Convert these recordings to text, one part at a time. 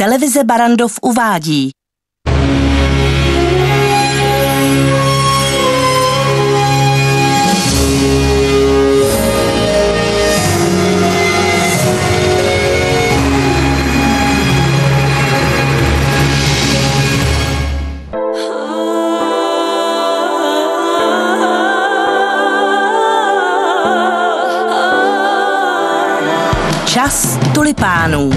Televize Barrandov uvádí. Čas tulipánů.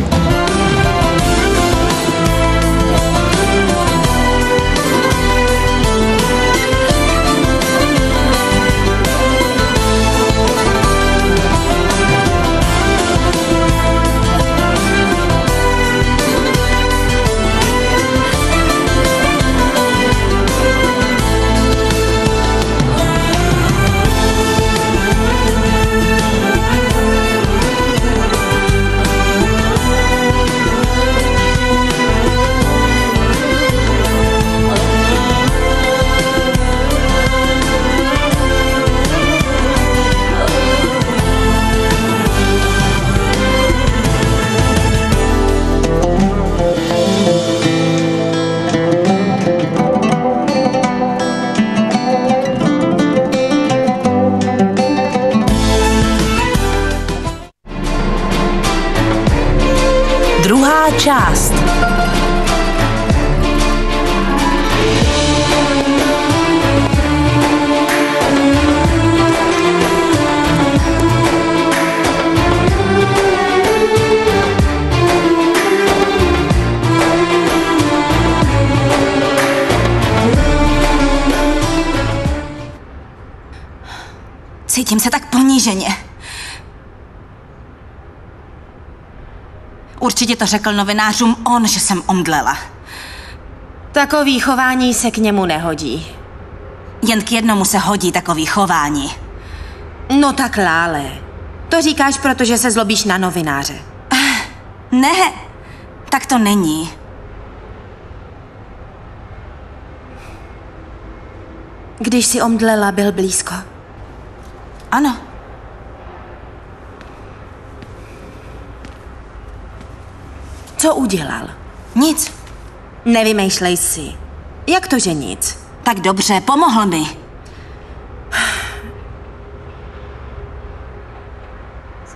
Druhá část. Cítím se tak poníženě. Určitě to řekl novinářům on, že jsem omdlela. Takový chování se k němu nehodí. Jen k jednomu se hodí takový chování. No tak Lále, to říkáš, protože se zlobíš na novináře. Ne, tak to není. Když jsi omdlela, byl blízko. Ano. Co udělal? Nic. Nevymýšlej si. Jak to, že nic? Tak dobře, pomohl mi.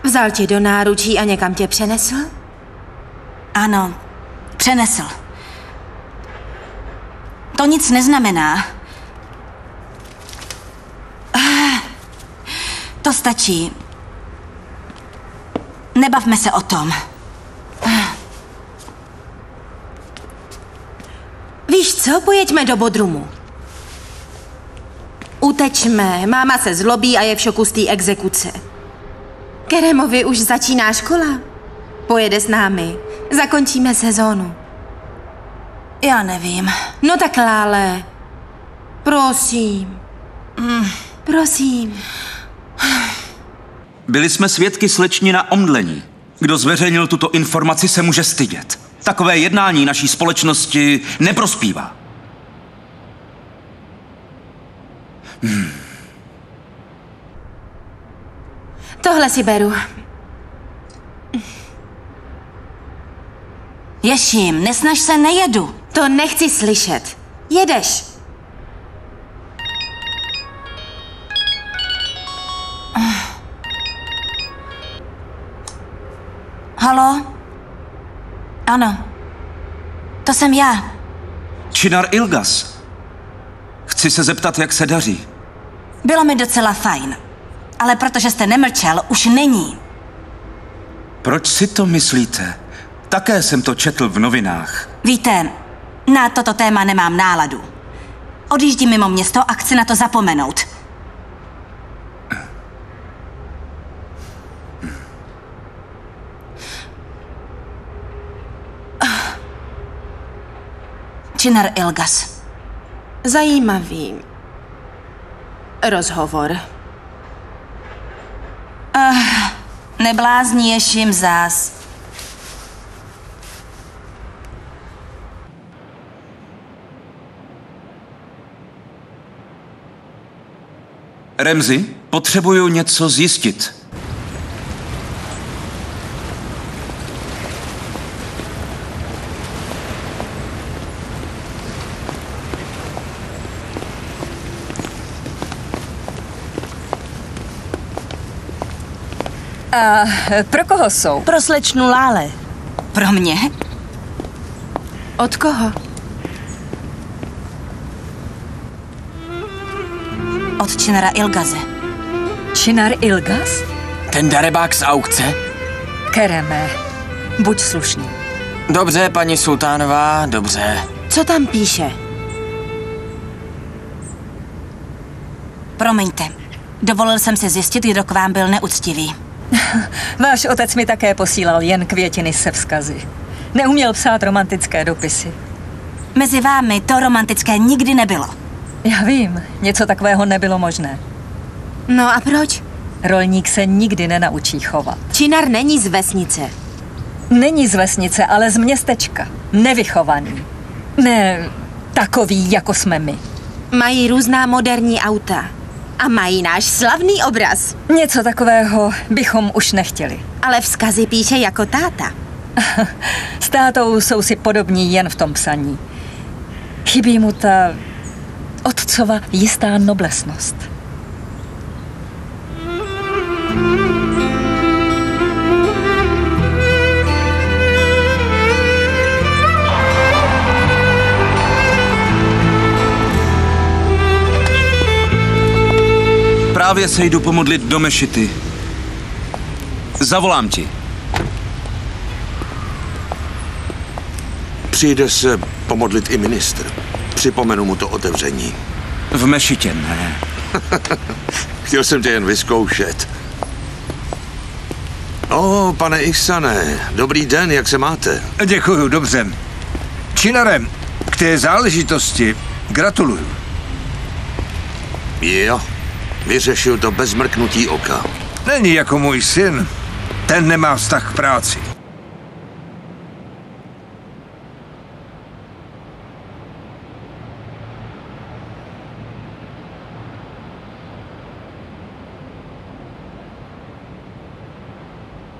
Vzal tě do náručí a někam tě přenesl? Ano, přenesl. To nic neznamená. To stačí. Nebavme se o tom. Víš co, pojeďme do Bodrumu. Utečme, máma se zlobí a je v šoku z té exekuce. Keremovi už začíná škola. Pojede s námi, zakončíme sezónu. Já nevím. No tak Lále, prosím. Prosím. Byli jsme svědky slečnina omdlení. Kdo zveřejnil tuto informaci, se může stydět. Takové jednání naší společnosti neprospívá. Tohle si beru. Ješím, nesnaž se, nejedu. To nechci slyšet. Jedeš. Haló? Ano. To jsem já. Činar Ilgas. Chci se zeptat, jak se daří. Bylo mi docela fajn. Ale protože jste nemlčel, už není. Proč si to myslíte? Také jsem to četl v novinách. Víte, na toto téma nemám náladu. Odjíždím mimo město a chci na to zapomenout. Činar Ilgas. Zajímavý rozhovor. Neblázni, Ješím, zás. Remzi, potřebuju něco zjistit. A pro koho jsou? Pro slečnu Lále. Pro mě? Od koho? Od Činara Ilgaze. Činar Ilgaz? Ten darebák z aukce? Kereme, buď slušný. Dobře, paní sultánová, dobře. Co tam píše? Promiňte, dovolil jsem si zjistit, kdo k vám byl neúctivý. Váš otec mi také posílal jen květiny se vzkazy. Neuměl psát romantické dopisy. Mezi vámi to romantické nikdy nebylo. Já vím, něco takového nebylo možné. No a proč? Rolník se nikdy nenaučí chovat. Činar není z vesnice. Není z vesnice, ale z městečka. Nevychovaný. Ne takový, jako jsme my. Mají různá moderní auta. A mají náš slavný obraz. Něco takového bychom už nechtěli. Ale vzkazy píše jako táta. S tátou jsou si podobní jen v tom psaní. Chybí mu ta otcova jistá noblesnost. Právě se jdu pomodlit do mešity. Zavolám ti. Přijde se pomodlit i ministr. Připomenu mu to otevření. V mešitě ne. Chtěl jsem tě jen vyzkoušet. Pane Ihsane, dobrý den, jak se máte? Děkuju, dobře. Činare, k té záležitosti gratuluju. Jo, vyřešil to bez mrknutí oka. Není jako můj syn. Ten nemá vztah k práci.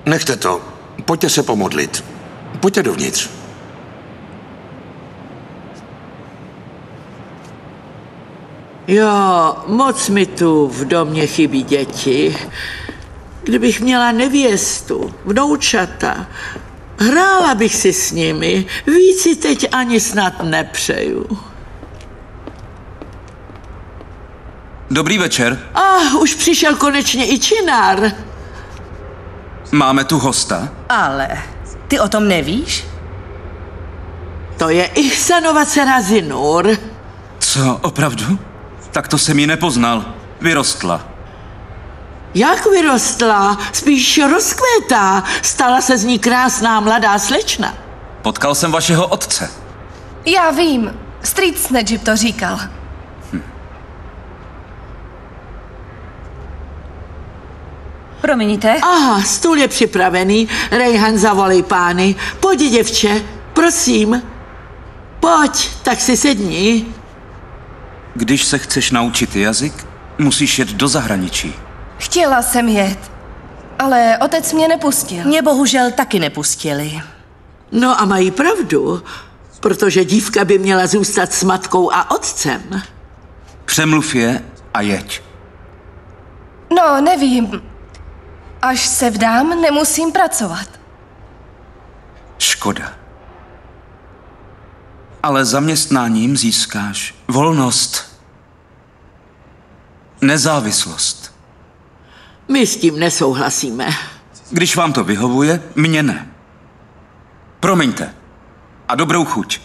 Nechte to. Pojďte se pomodlit. Pojďte dovnitř. Jo, moc mi tu v domě chybí děti. Kdybych měla nevěstu, vnoučata, hrála bych si s nimi. Víc si teď ani snad nepřeju. Dobrý večer. Už přišel konečně i Činar. Máme tu hosta? Ale ty o tom nevíš? To je Ihsanova dcera Zinur. Co, opravdu? Tak to jsem ji nepoznal. Vyrostla. Jak vyrostla? Spíš rozkvétá. Stala se z ní krásná mladá slečna. Potkal jsem vašeho otce. Já vím. Strýc Nedžib to říkal. Promiňte? Stůl je připravený. Rejhan, zavolej pány. Pojď, děvče, prosím. Pojď, tak si sedni. Když se chceš naučit jazyk, musíš jet do zahraničí. Chtěla jsem jet, ale otec mě nepustil. Mě bohužel taky nepustili. No a mají pravdu, protože dívka by měla zůstat s matkou a otcem. Přemluv je a jeď. No, nevím. Až se vdám, nemusím pracovat. Škoda. Ale zaměstnáním získáš volnost, nezávislost. My s tím nesouhlasíme. Když vám to vyhovuje, mně ne. Promiňte. A dobrou chuť.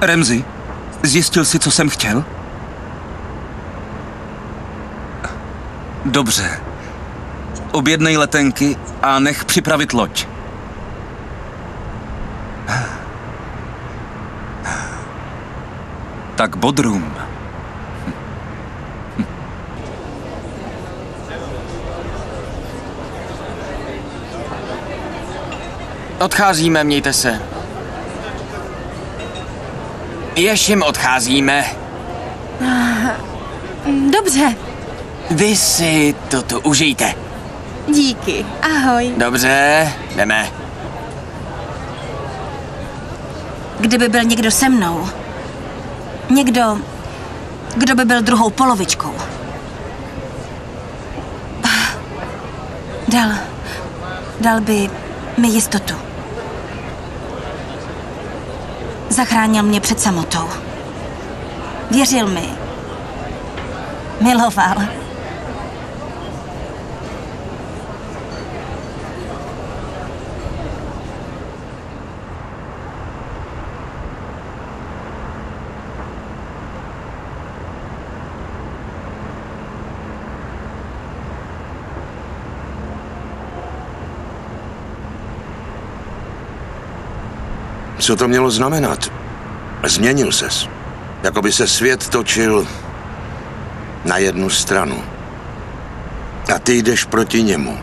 Remzi, zjistil jsi, co jsem chtěl? Dobře. Objednej letenky a nech připravit loď. Tak Bodrum. Odcházíme, mějte se. Ješim odcházíme. Dobře. Vy si toto užijte. Díky, ahoj. Dobře, jdeme. Kdyby byl někdo se mnou, někdo, kdo by byl druhou polovičkou, dal by mi jistotu. Zachránil mě před samotou. Věřil mi. Miloval. Co to mělo znamenat? Změnil ses. Jako by se svět točil na jednu stranu. A ty jdeš proti němu.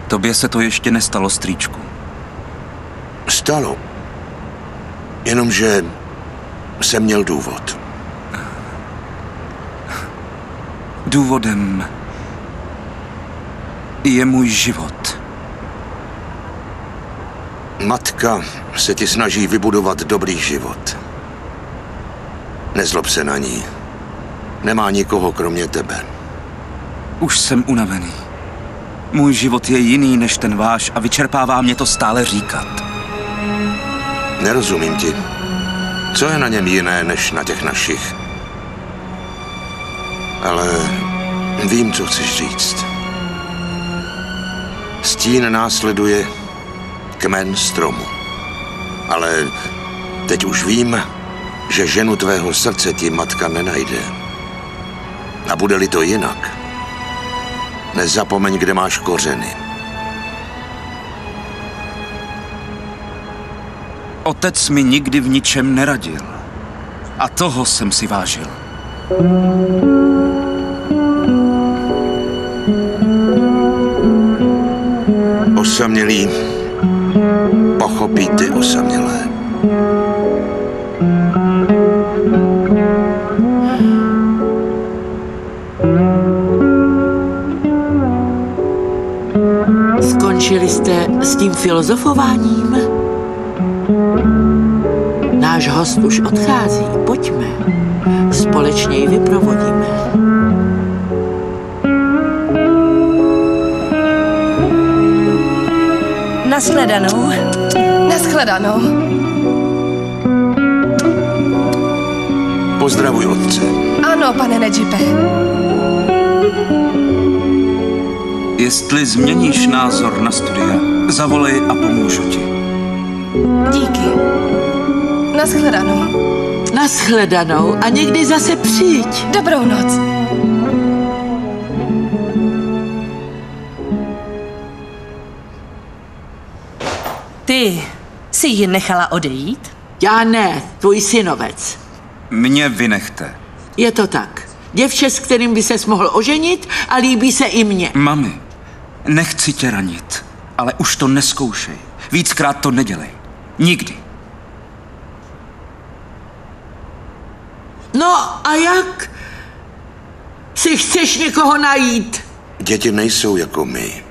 Tobě se to ještě nestalo, strýčku. Stalo. Jenomže jsem měl důvod. Důvodem je můj život. Matka se ti snaží vybudovat dobrý život. Nezlob se na ní. Nemá nikoho kromě tebe. Už jsem unavený. Můj život je jiný než ten váš a vyčerpává mě to stále říkat. Nerozumím ti. Co je na něm jiné než na těch našich? Ale vím, co chceš říct. Stín následuje kmen stromu. Ale teď už vím, že ženu tvého srdce ti matka nenajde. A bude-li to jinak, nezapomeň, kde máš kořeny. Otec mi nikdy v ničem neradil. A toho jsem si vážil. Osamělí pochopí ty osamělé. Skončili jste s tím filozofováním? Náš host už odchází. Pojďme. Společně ji vyprovodíme. Nashledanou. Nashledanou. Pozdravuj otce. Ano, pane Nedžipe. Jestli změníš názor na studia, zavolej a pomůžu ti. Díky. Nashledanou. Nashledanou a někdy zase přijď. Dobrou noc. Ty jsi ji nechala odejít? Já ne, tvůj synovec. Mě vynechte. Je to tak. Děvče, s kterým by ses mohl oženit a líbí se i mně. Mami, nechci tě ranit, ale už to neskoušej. Víckrát to nedělej. Nikdy. No a jak? Si chceš někoho najít? Děti nejsou jako my.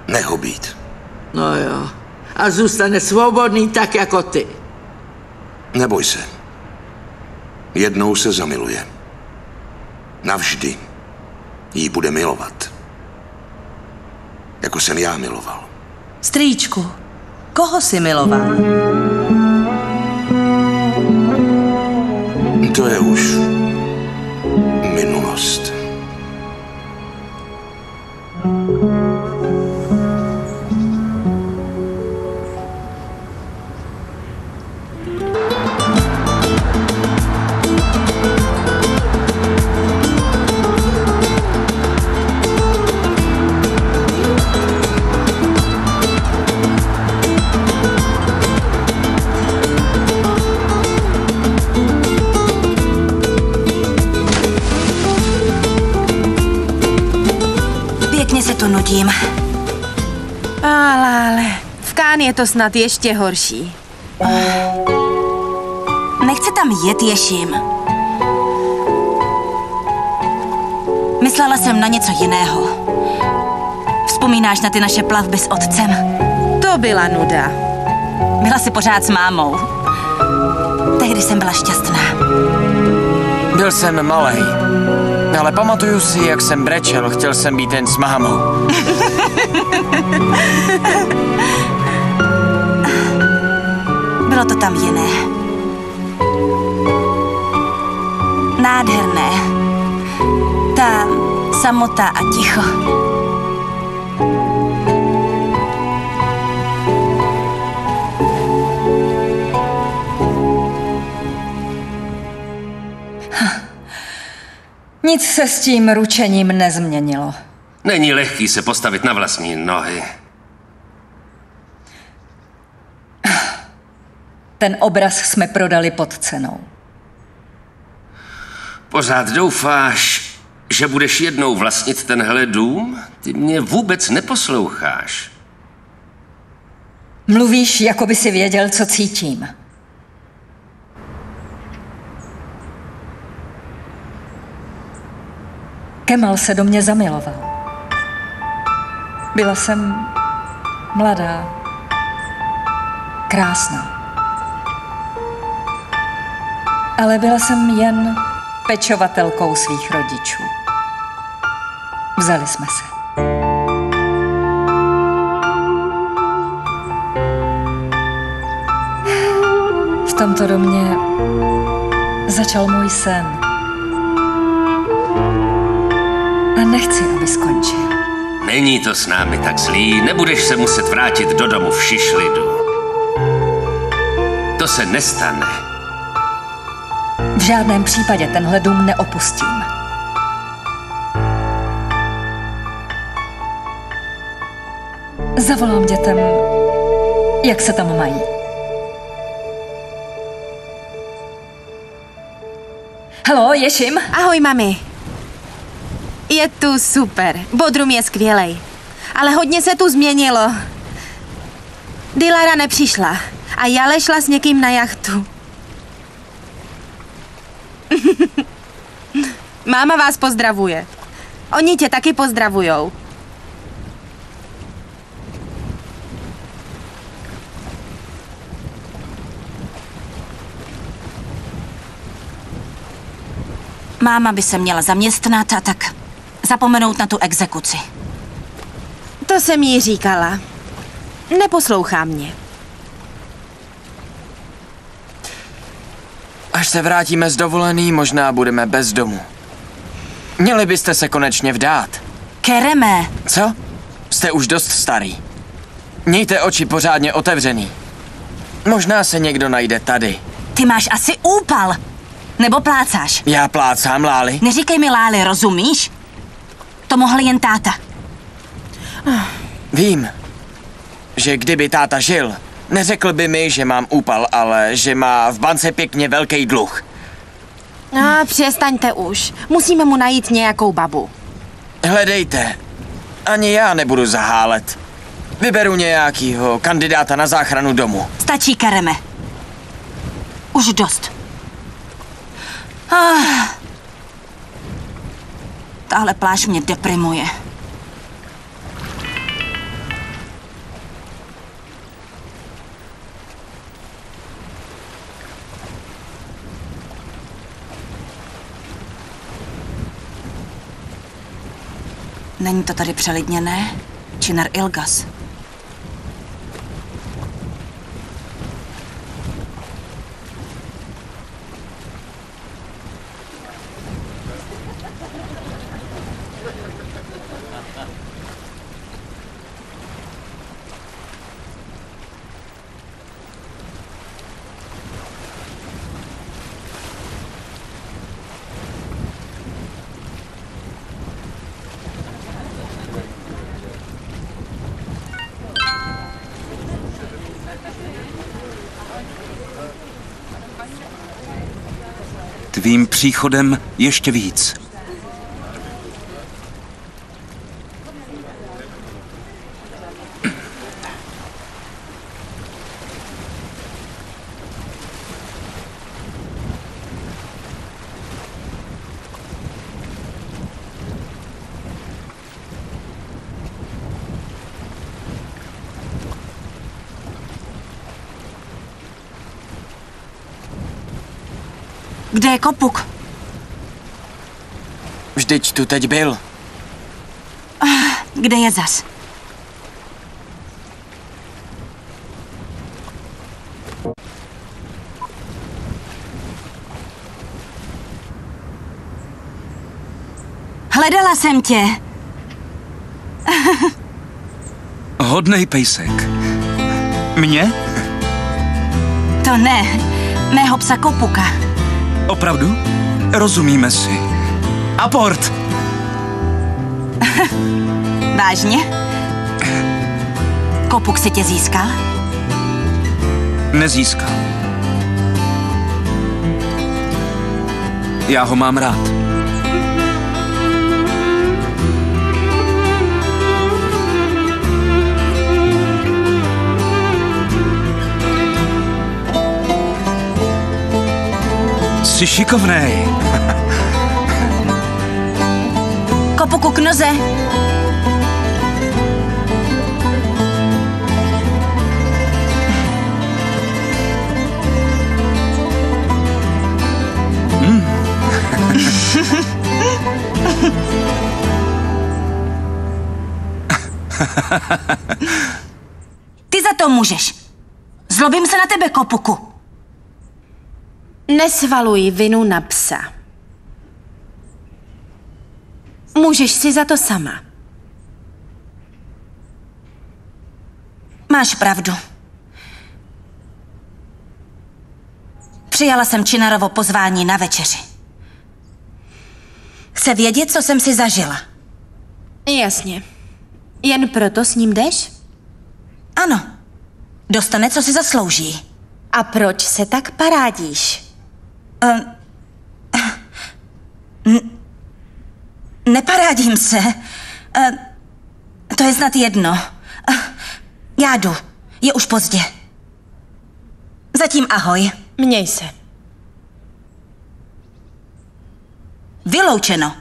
Nech ho být. No jo. A zůstane svobodný tak jako ty. Neboj se. Jednou se zamiluje. Navždy jí bude milovat. Jako jsem já miloval. Strýčku, koho jsi miloval? To je už minulost. Pěkně se tu nudím. Ale v Cannes je to snad ještě horší. Nechci tam jet, Ješim. Myslela jsem na něco jiného. Vzpomínáš na ty naše plavby s otcem? To byla nuda. Byla jsi pořád s mámou. Tehdy jsem byla šťastná. Byl jsem malej, ale pamatuju si, jak jsem brečel, chtěl jsem být jen s mámou. Bylo to tam jiné. Nádherné. Ta samota a ticho. Nic se s tím ručením nezměnilo. Není lehký se postavit na vlastní nohy. Ten obraz jsme prodali pod cenou. Pořád doufáš, že budeš jednou vlastnit tenhle dům? Ty mě vůbec neposloucháš. Mluvíš, jako by si věděl, co cítím. Kemal se do mě zamiloval. Byla jsem mladá, krásná. Ale byla jsem jen pečovatelkou svých rodičů. Vzali jsme se. V tomto domě začal můj sen. A nechci, aby skončil. Není to s námi tak zlý, nebudeš se muset vrátit do domu v šišlidu. To se nestane. V žádném případě tenhle dům neopustím. Zavolám dětem, jak se tam mají. Haló, Ješim? Ahoj, mami. Je tu super. Bodrum je skvělej. Ale hodně se tu změnilo. Dilara nepřišla a Jale šla s někým na jachtu. Máma vás pozdravuje. Oni tě taky pozdravujou. Máma by se měla zaměstnat a tak zapomenout na tu exekuci. To jsem jí říkala. Neposlouchá mě. Až se vrátíme z dovolený, možná budeme bez domu. Měli byste se konečně vdát. Kereme. Co? Jste už dost starý. Mějte oči pořádně otevřený. Možná se někdo najde tady. Ty máš asi úpal. Nebo plácáš. Já plácám, Láli. Neříkej mi Láli, rozumíš? To mohl jen táta. Vím, že kdyby táta žil, neřekl by mi, že mám úpal, ale že má v bance pěkně velký dluh. Přestaňte už. Musíme mu najít nějakou babu. Hledejte. Ani já nebudu zahálet. Vyberu nějakýho kandidáta na záchranu domu. Stačí, Kereme. Už dost. Tahle pláž mě deprimuje. Není to tady přelidněné? Činar Ilgas. Tvým příchodem ještě víc. Kde je Kopuk? Vždyť tu teď byl. Kde je zas? Hledala jsem tě. Hodnej pejsek. Mě? To ne. Mého psa Kopuka. Opravdu? Rozumíme si. Aport! Vážně? Kopuk si tě získal? Nezískal. Já ho mám rád. Jsi šikovnej. Kopuku, k noze. Ty za to můžeš. Zlobím se na tebe, Kopuku. Nesvaluj vinu na psa. Můžeš si za to sama. Máš pravdu. Přijala jsem Činarovo pozvání na večeři. Chce vědět, co jsem si zažila. Jasně. Jen proto s ním jdeš? Ano. Dostane, co si zaslouží. A proč se tak parádíš? Neparádím se. To je snad jedno. Já jdu. Je už pozdě. Zatím ahoj. Měj se. Vyloučeno.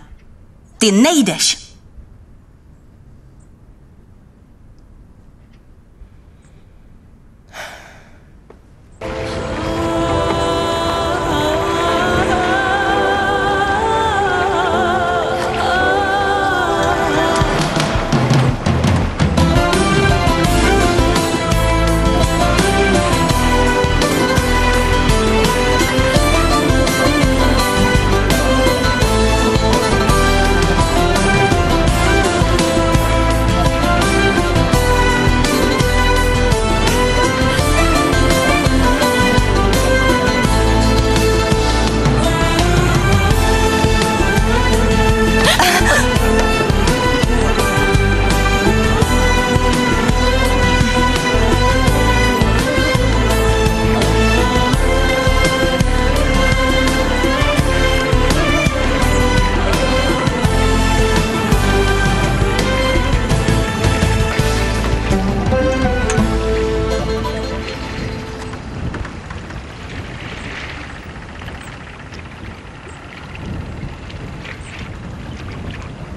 Ty nejdeš.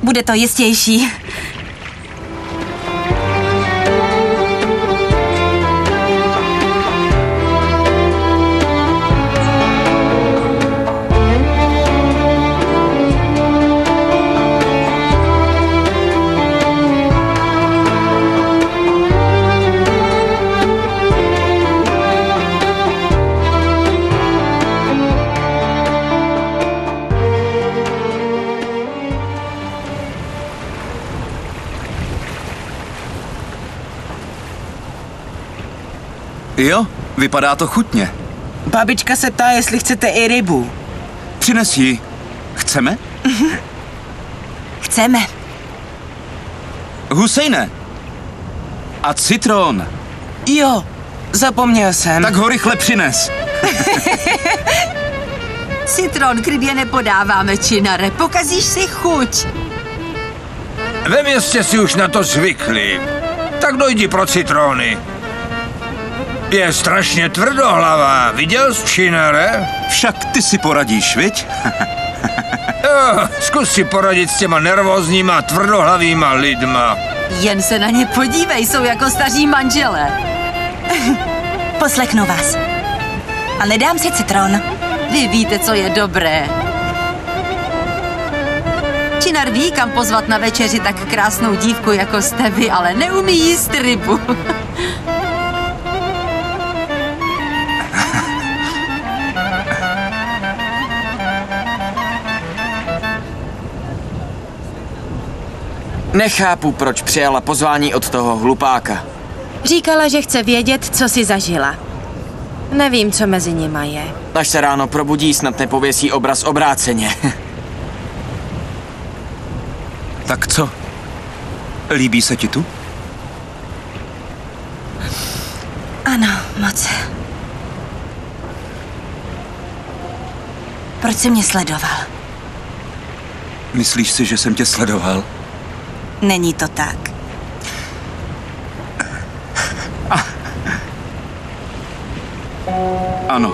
Bude to jistější. Jo, vypadá to chutně. Babička se ptá, jestli chcete i rybu. Přines ji. Chceme? Chceme. Husejne. A citron. Jo, zapomněl jsem. Tak ho rychle přines. Citron k rybě nepodáváme, Činare, pokazíš si chuť. Ve městě si už na to zvykli. Tak dojdi pro citrony. Je strašně tvrdohlavá. Viděl jsi, Činare? Však ty si poradíš, viď? Jo, zkus si poradit s těma nervózníma, tvrdohlavýma lidma. Jen se na ně podívej, jsou jako staří manželé. Poslechnu vás. A nedám si citron. Vy víte, co je dobré. Činar ví, kam pozvat na večeři tak krásnou dívku, jako jste vy, ale neumí jíst rybu. Nechápu, proč přijala pozvání od toho hlupáka. Říkala, že chce vědět, co si zažila. Nevím, co mezi nima je. Až se ráno probudí, snad nepověsí obraz obráceně. Tak co? Líbí se ti tu? Ano, moc. Proč jsi mě sledoval? Myslíš si, že jsem tě sledoval? Není to tak. Ano.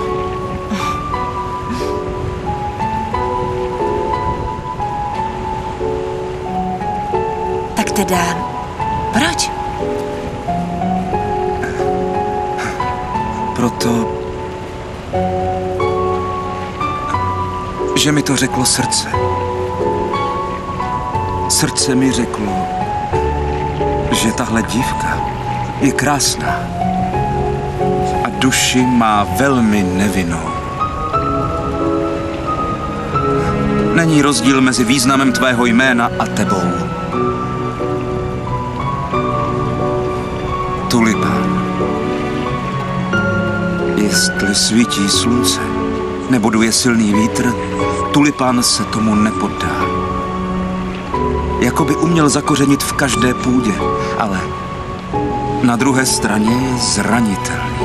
Tak teda, proč? Proto, že mi to řeklo srdce. Srdce mi řeklo, že tahle dívka je krásná a duši má velmi nevinnou. Není rozdíl mezi významem tvého jména a tebou. Tulipán. Jestli svítí slunce nebo duje silný vítr, tulipán se tomu nepoddá. Jakoby uměl zakořenit v každé půdě, ale na druhé straně je zranitelný.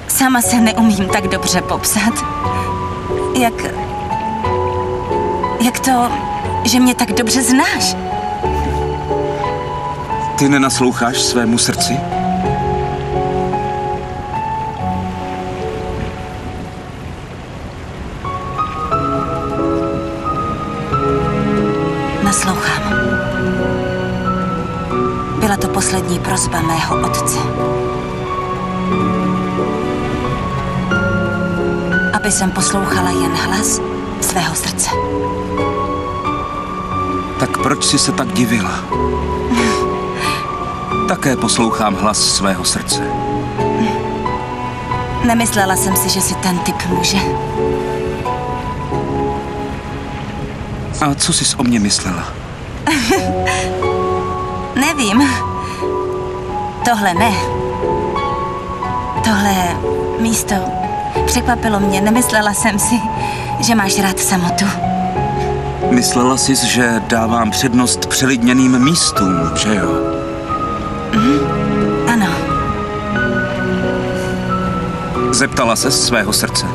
Sama se neumím tak dobře popsat. Jak to, že mě tak dobře znáš? Ty nenasloucháš svému srdci? Naslouchám. Byla to poslední prosba mého otce. Aby jsem poslouchala jen hlas svého srdce. Tak proč jsi se tak divila? Také poslouchám hlas svého srdce. Nemyslela jsem si, že si ten typ může. A co jsi o mě myslela? Nevím. Tohle ne. Tohle místo překvapilo mě. Nemyslela jsem si, že máš rád samotu. Myslela jsi, že dávám přednost přelidněným místům, že jo? Ano. Zeptala se svého srdce.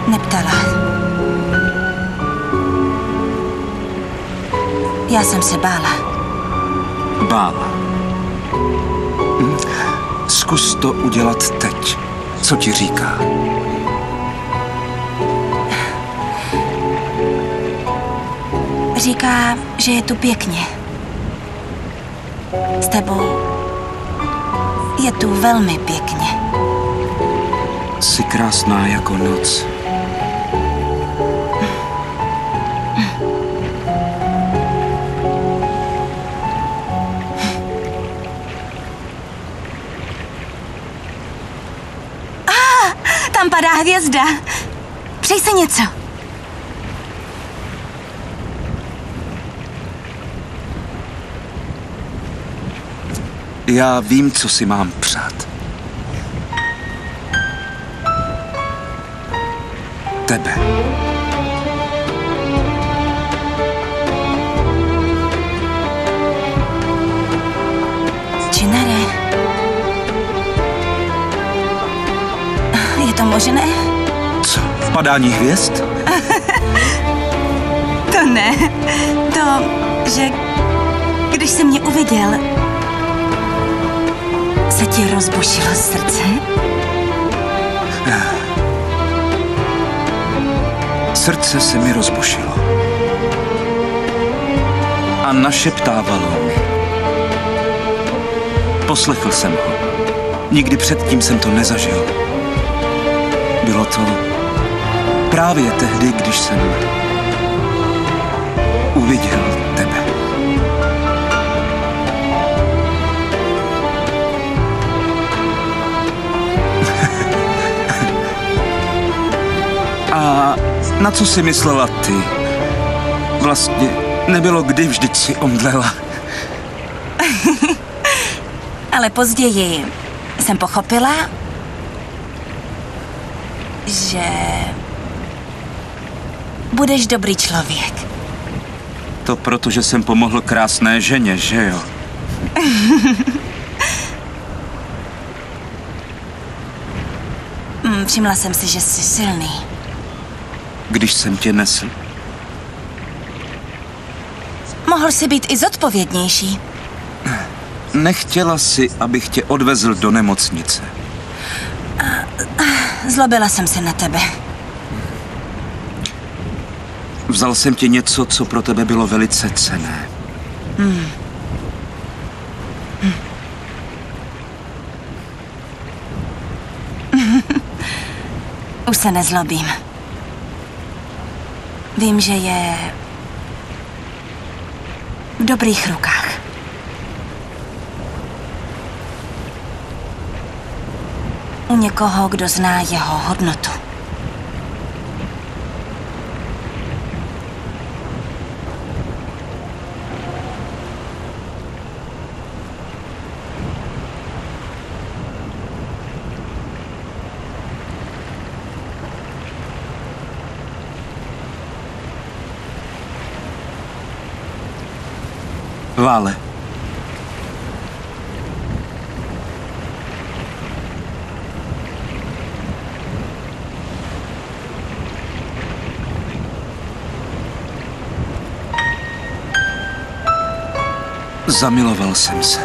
Neptala. Já jsem se bála. Bála. Zkus to udělat teď. Co ti říká? Říká, že je tu pěkně. S tebou je tu velmi pěkně. Jsi krásná jako noc. Tam padá hvězda. Přij si něco. Já vím, co si mám přát. Tebe. Činare. Je to možné? Co? Padání hvězd? To ne. To, že když jsi mě uviděl, se ti rozbušilo srdce? Srdce se mi rozbušilo. a našeptávalo mi. Poslechl jsem ho. Nikdy předtím jsem to nezažil. Bylo to právě tehdy, když jsem uviděl tebe. A na co jsi myslela ty? Vlastně nebylo kdy, vždyť si omdlela. Ale později jsem pochopila, že budeš dobrý člověk. To proto, že jsem pomohl krásné ženě, že jo? Všimla jsem si, že jsi silný. Když jsem tě nesl. Mohl jsi být i zodpovědnější. Nechtěla si, abych tě odvezl do nemocnice. Zlobila jsem se na tebe. Vzal jsem ti něco, co pro tebe bylo velice cenné. Už se nezlobím. Vím, že je v dobrých rukách. U někoho, kdo zná jeho hodnotu. Vále. Zamiloval jsem se.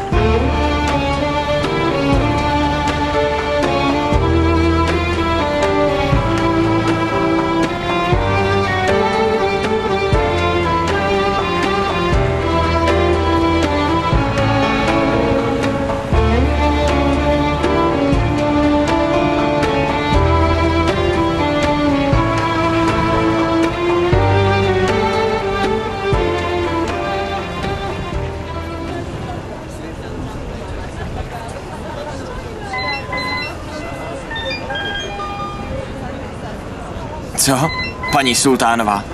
Co? Paní Sultánová.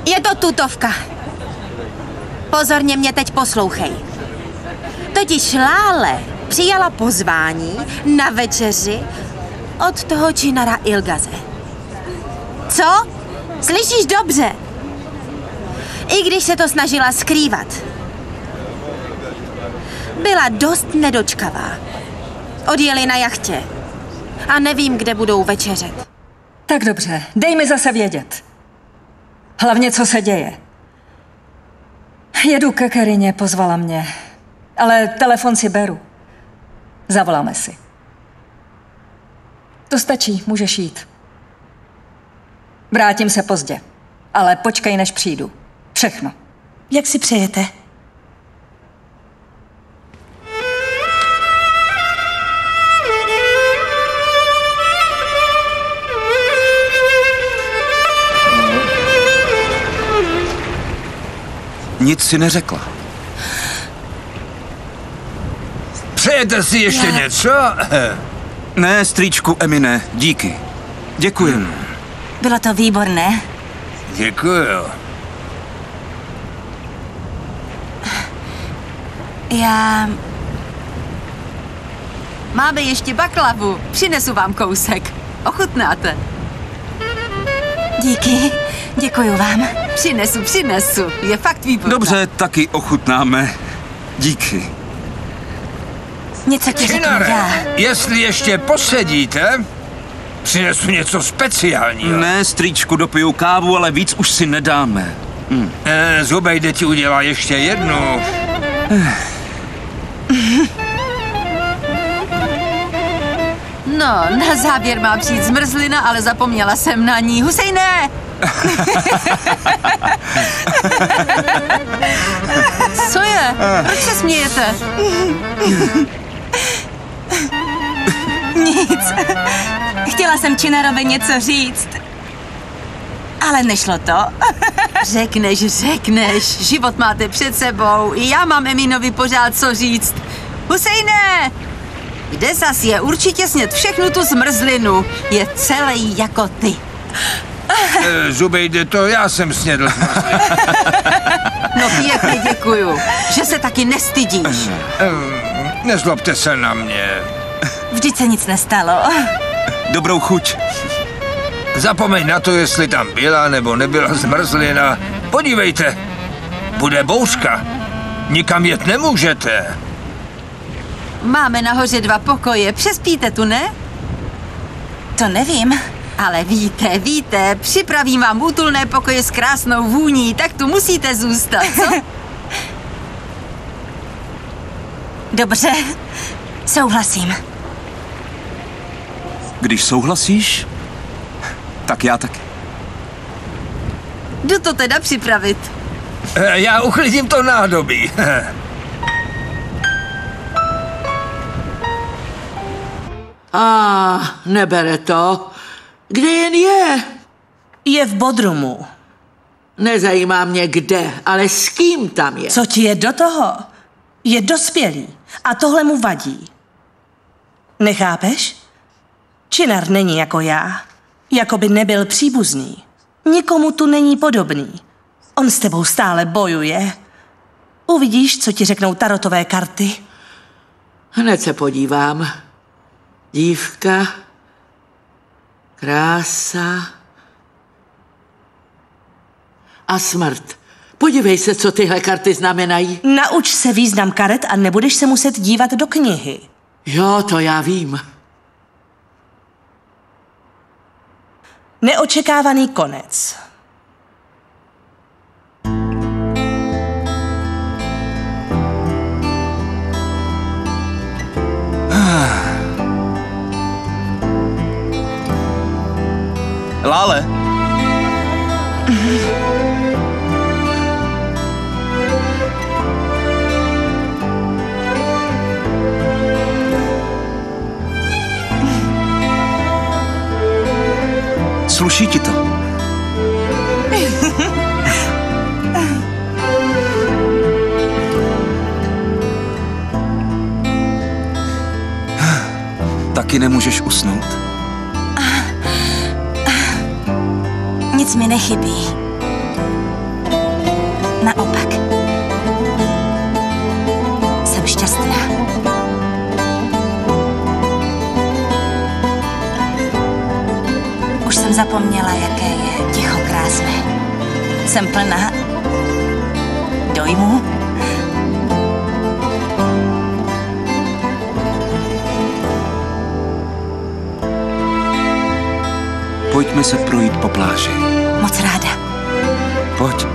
Je to tutovka. Pozorně mě teď poslouchej. Totiž Lále přijala pozvání na večeři od toho Činara Ilgaze. Co? Slyšíš dobře? I když se to snažila skrývat. Byla dost nedočkavá. Odjeli na jachtě. A nevím, kde budou večeřet. Tak dobře, dej mi zase vědět. Hlavně, co se děje. Jedu ke Karině, pozvala mě. Ale telefon si beru. Zavoláme si. To stačí, můžeš jít. Vrátím se pozdě. Ale počkej, než přijdu. Všechno. Jak si přejete? Nic si neřekla. Přejete si ještě něco? Ne, strýčku Emine, díky. Děkuji. Bylo to výborné. Děkuju. Já... Máme ještě baklavu. Přinesu vám kousek. Ochutnáte? Díky. Děkuju vám. Přinesu. Je fakt výborná. Dobře, taky ochutnáme. Díky. Něco ti řeknu já. Jestli ještě posedíte, přinesu něco speciálního. Ne, strýčku, dopiju kávu, ale víc už si nedáme. Zubejde ti udělá ještě jednu. No, na závěr má přijít zmrzlina, ale zapomněla jsem na ní. Husejne! Co je? Proč se smějete? Nic. Chtěla jsem Činarovi něco říct, ale nešlo to. Řekneš. Život máte před sebou. I já mám Eminovi pořád co říct. Husejne! Kde zas je? Určitě sněd všechnu tu zmrzlinu. Je celý jako ty. Zubejde to, já jsem snědl zmrzlinu. No pěkně děkuju, že se taky nestydíš. Nezlobte se na mě. Vždyť se nic nestalo. Dobrou chuť. Zapomeň na to, jestli tam byla nebo nebyla zmrzlina. Podívejte, bude bouřka. Nikam jet nemůžete. Máme nahoře 2 pokoje, přespíte tu, ne? To nevím. Ale víte, připravím vám útulné pokoje s krásnou vůní, tak tu musíte zůstat, co? Dobře, souhlasím. Když souhlasíš, tak já taky. Jdu to teda připravit. Já uklidím to nádobí. Nebere to. Kde jen je? Je v Bodrumu. Nezajímá mě kde, ale s kým tam je? Co ti je do toho? Je dospělý a tohle mu vadí. Nechápeš? Činar není jako já. Jako by nebyl příbuzný. Nikomu tu není podobný. On s tebou stále bojuje. Uvidíš, co ti řeknou tarotové karty. Hned se podívám. Dívka, krása a smrt. Podívej se, co tyhle karty znamenají. Nauč se význam karet a nebudeš se muset dívat do knihy. Jo, to já vím. Neočekávaný konec. Lále. Sluší ti to? Taky nemůžeš usnout? Nic mi nechybí. Naopak. Jsem šťastná. Už jsem zapomněla, jaké je ticho krásné. Jsem plná dojmů. Pojďme se projít po pláži. Moc ráda. Pojď.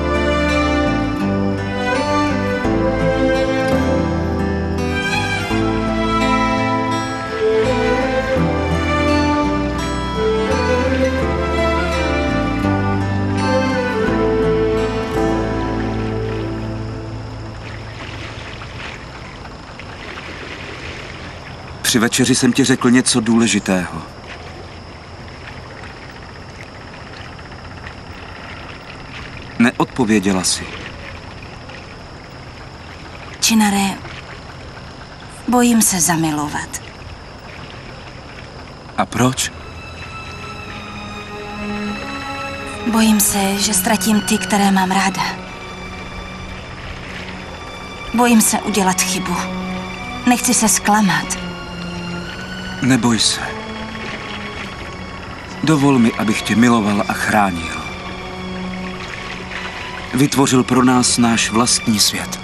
Při večeři jsem ti řekl něco důležitého. Neodpověděla si. Činare, bojím se zamilovat. A proč? Bojím se, že ztratím ty, které mám ráda. Bojím se udělat chybu. Nechci se zklamat. Neboj se. Dovol mi, abych tě miloval a chránil. Vytvořil pro nás náš vlastní svět.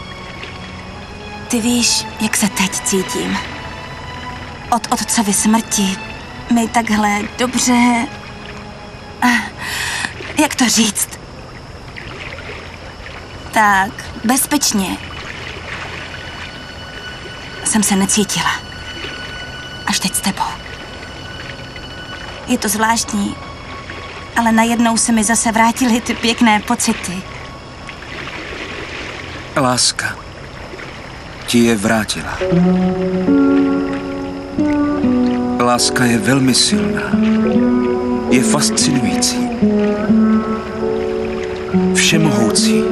Ty víš, jak se teď cítím. Od otcovy smrti mi takhle dobře... Jak to říct? Tak bezpečně jsem se necítila. Až teď s tebou. Je to zvláštní, ale najednou se mi zase vrátily ty pěkné pocity. Láska ti je vrátila. Láska je velmi silná. Je fascinující. Všemohoucí.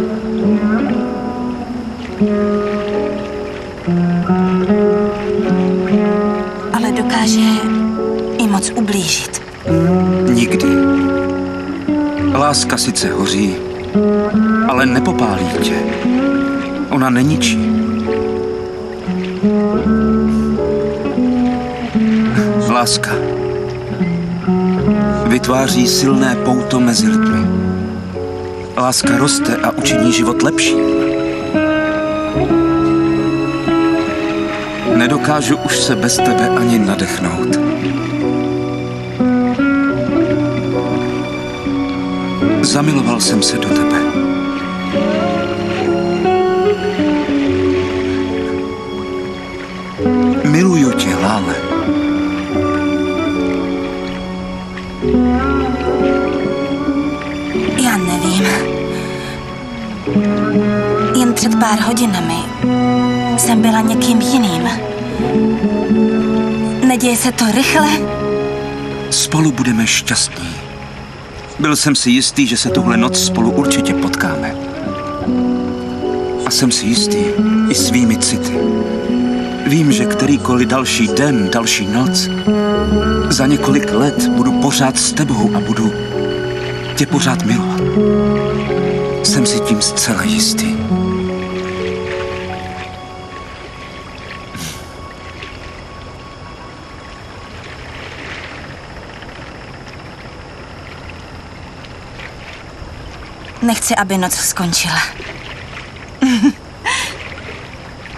Ale dokáže i moc ublížit. Nikdy. Láska sice hoří, ale nepopálí tě. Ona neničí. Láska vytváří silné pouto mezi lidmi. Láska roste a učiní život lepší. Nedokážu už se bez tebe ani nadechnout. Zamiloval jsem se do tebe. Miluju tě, Lále. Já nevím. Jen před pár hodinami jsem byla někým jiným. Neděje se to rychle? Spolu budeme šťastní. Byl jsem si jistý, že se tuhle noc spolu určitě potkáme. A jsem si jistý i svými city. Vím, že kterýkoliv další den, další noc, za několik let budu pořád s tebou a budu tě pořád milovat. Jsem si tím zcela jistý. Nechci, aby noc skončila.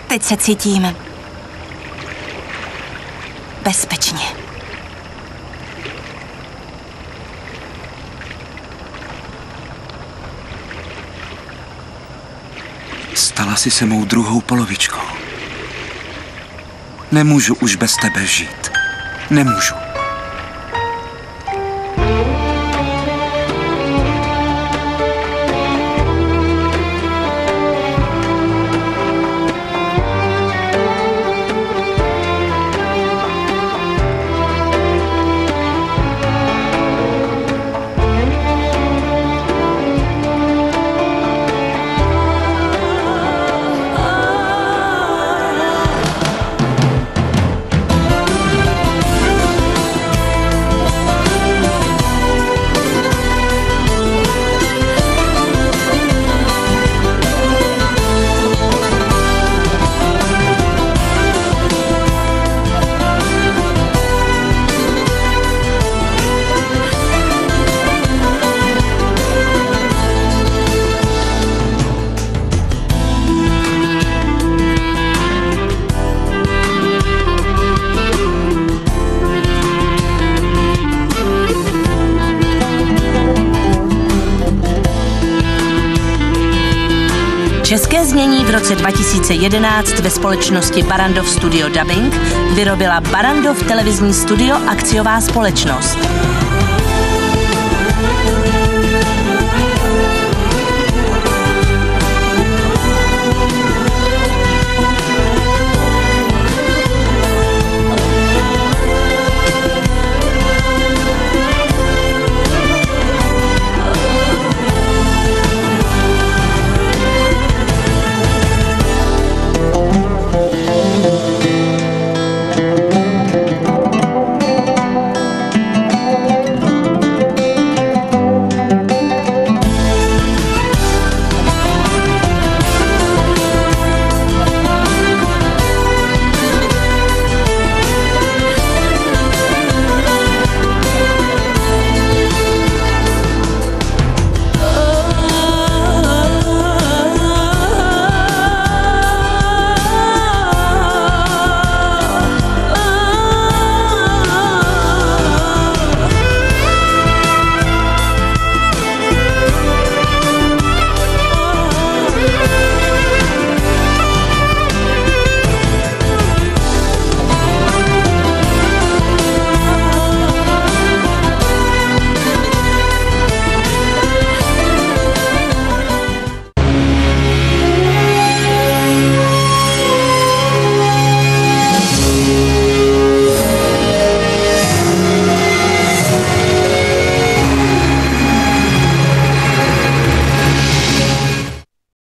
Teď se cítím bezpečně. Stala si se mou druhou polovičkou. Nemůžu už bez tebe žít. Nemůžu. České znění v roce 2011 ve společnosti Barrandov Studio Dubbing vyrobila Barrandov televizní studio akciová společnost.